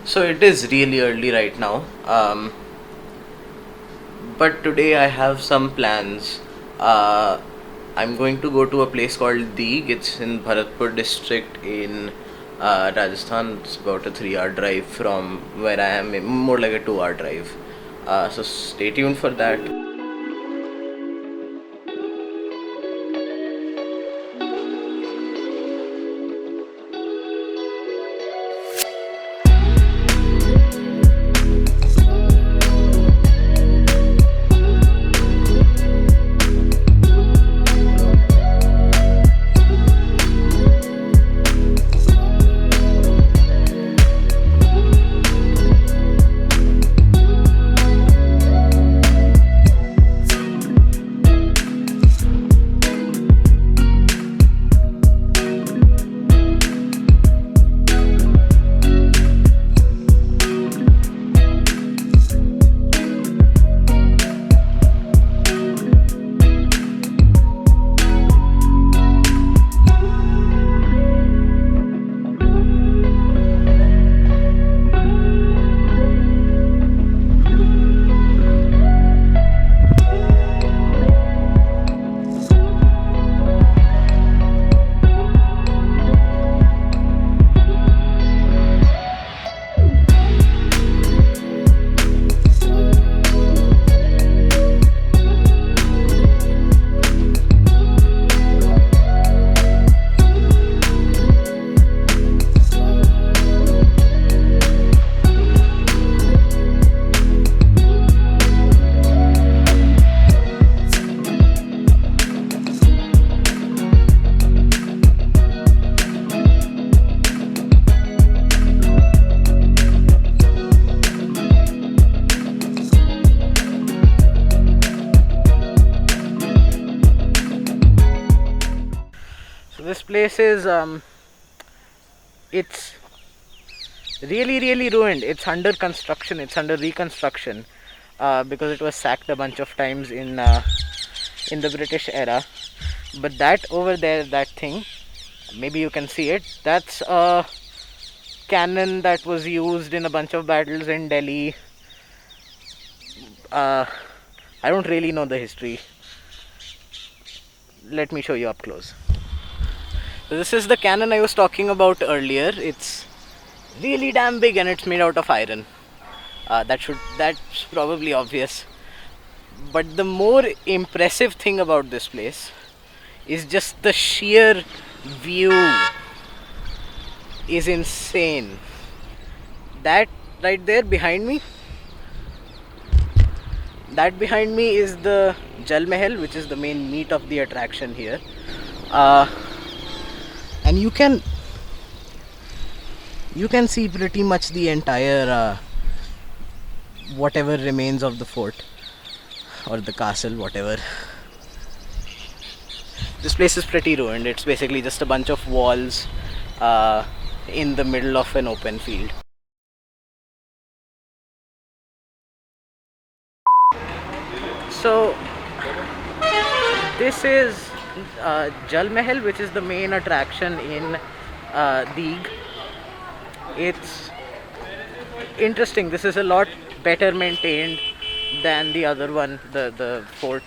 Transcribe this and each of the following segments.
So it is really early right now, but today I have some plans. Uh, I'm going to go to a place called Deegh. It's in Bharatpur district in Rajasthan. It's about a 3 hour drive from where I am, more like a 2 hour drive. So stay tuned for that. This place is it's really ruined. It's under construction, it's under reconstruction, because it was sacked a bunch of times in the British era. But that over there, that thing, maybe you can see it, that's a cannon that was used in a bunch of battles in Delhi. I don't really know the history. Let me show you up close. So this is the cannon I was talking about earlier. It's really damn big and it's made out of iron. That's probably obvious. But the more impressive thing about this place is just the sheer view is insane. That right there behind me, that behind me is the Jal Mahal, which is the main meat of the attraction here. And you can see pretty much the entire whatever remains of the fort or the castle, whatever. This place is pretty ruined. It's basically just a bunch of walls in the middle of an open field. So this is Jal Mahal, which is the main attraction in Deegh. It's interesting. This is a lot better maintained than the other one, the fort.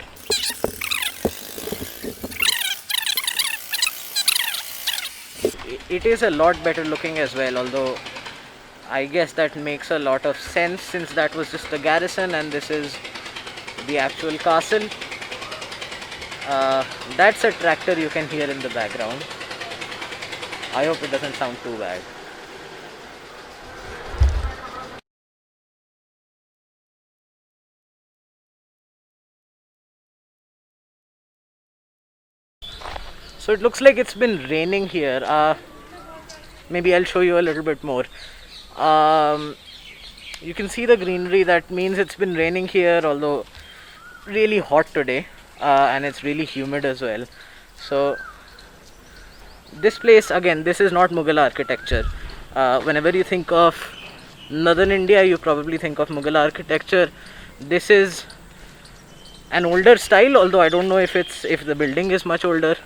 It is a lot better looking as well, although I guess that makes a lot of sense since that was just a garrison and this is the actual castle. That's a tractor you can hear in the background. I hope it doesn't sound too bad. So it looks like it's been raining here. Maybe I'll show you a little bit more. You can see the greenery. That means it's been raining here, although really hot today, and it's really humid as well. So this place, again, this is not Mughal architecture. Whenever you think of northern India, you probably think of Mughal architecture. This is an older style, although I don't know if the building is much older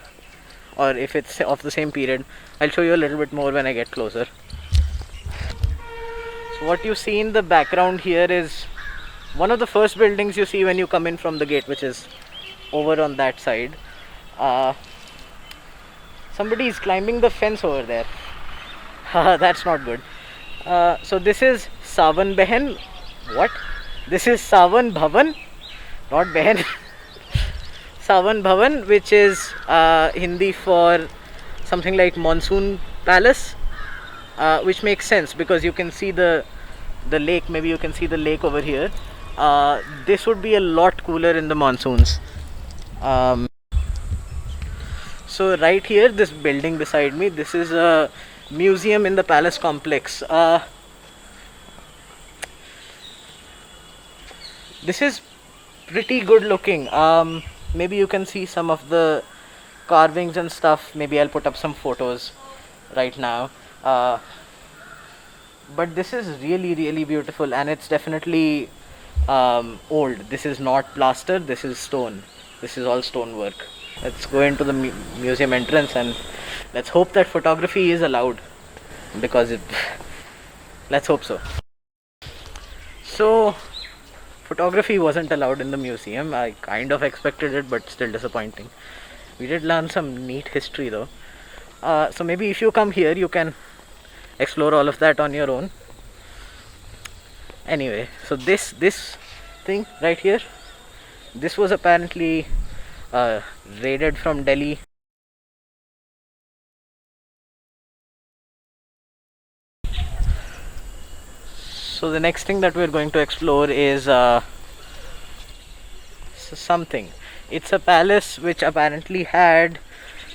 or if it's of the same period. I'll show you a little bit more when I get closer. what you see in the background here is one of the first buildings you see when you come in from the gate, which is over on that side. Uh, Somebody is climbing the fence over there. That's not good. So this is Savan Behen. What? This is Savan Bhavan, not Behen. Savan Bhavan, which is Hindi for something like monsoon palace, which makes sense because you can see the lake. Maybe you can see the lake over here. This would be a lot cooler in the monsoons. So right here, this building beside me, this is a museum in the palace complex. This is pretty good looking. Maybe you can see some of the carvings and stuff. Maybe I'll put up some photos right now. But this is really beautiful, and it's definitely old. This is not plaster, this is stone. This is all stone work. Let's go into the museum entrance and let's hope that photography is allowed, because let's hope so. So photography wasn't allowed in the museum. I kind of expected it, but still disappointing. We did learn some neat history though. So maybe if you come here you can explore all of that on your own. Anyway, so this thing right here, this was apparently raided from Delhi. So the next thing that we're going to explore is something. It's a palace which apparently had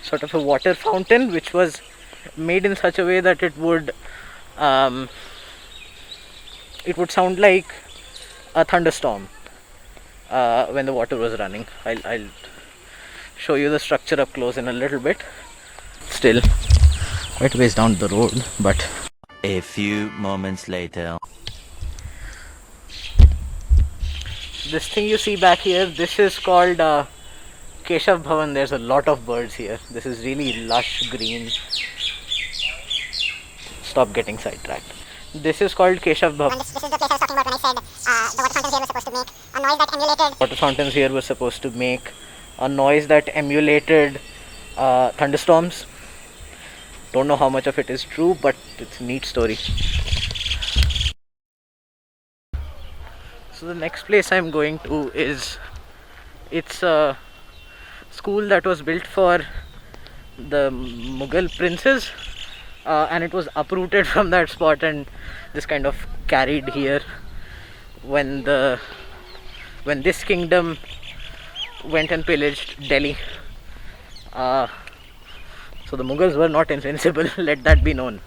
sort of a water fountain, which was made in such a way that it would sound like a thunderstorm when the water was running. I'll show you the structure up close in a little bit. Still quite a ways down the road, but a few moments later. This thing you see back here, this is called Keshav Bhavan. There's a lot of birds here. This is really lush green. Stop getting sidetracked. This is called Keshav Bhavan. This is the place I was talking about when I said the water fountains here were supposed to make a noise that emulated thunderstorms. Don't know how much of it is true, but it's a neat story. So the next place I'm going to is, it's a school that was built for the Mughal princes, and it was uprooted from that spot and just kind of carried here when this kingdom went and pillaged Delhi. So the Mughals were not invincible, let that be known.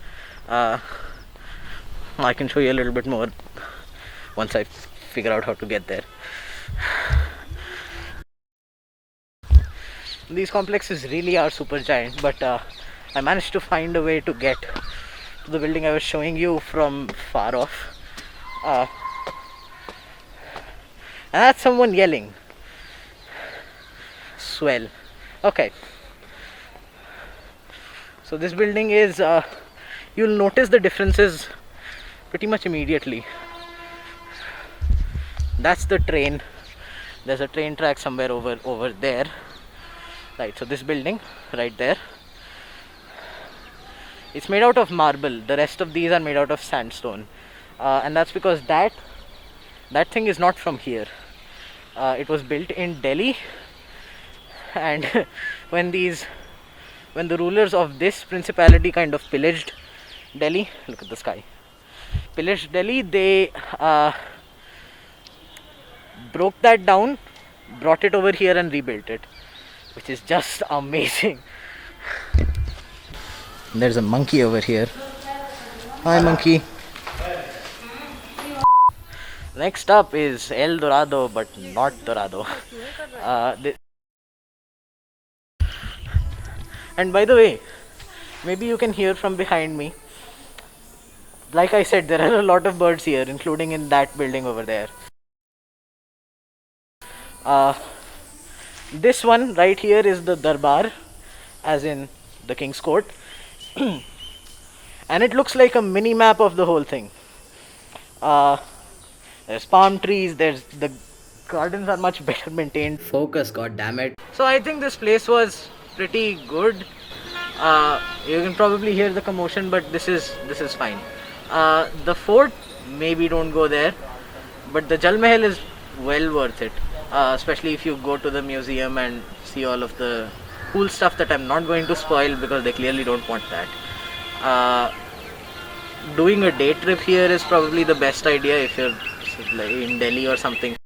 I can show you a little bit more once I figure out how to get there. These complexes really are super giant, but I managed to find a way to get to the building I was showing you from far off. And that's someone yelling. Swell. Okay. So this building is, you'll notice the differences pretty much immediately. That's the train. There's a train track somewhere over there. Right, so this building right there, it's made out of marble. The rest of these are made out of sandstone, and that's because that thing is not from here. It was built in Delhi, and when the rulers of this principality kind of pillaged Delhi, look at the sky, pillaged Delhi, they broke that down, brought it over here and rebuilt it, which is just amazing. There's a monkey over here. Hi monkey. Next up is El Dorado, but not Dorado. And by the way, maybe you can hear from behind me. Like I said, there are a lot of birds here, including in that building over there. This one right here is the Darbar, as in the King's Court. And it looks like a mini map of the whole thing. Uh, there's palm trees. There's the gardens are much better maintained. Focus, god damn it. So I think this place was pretty good. You can probably hear the commotion, but this is fine. The fort, maybe don't go there, but the Jal Mahal is well worth it. Especially if you go to the museum and see all of the cool stuff that I'm not going to spoil because they clearly don't want that. Doing a day trip here is probably the best idea if you're like in Delhi or something.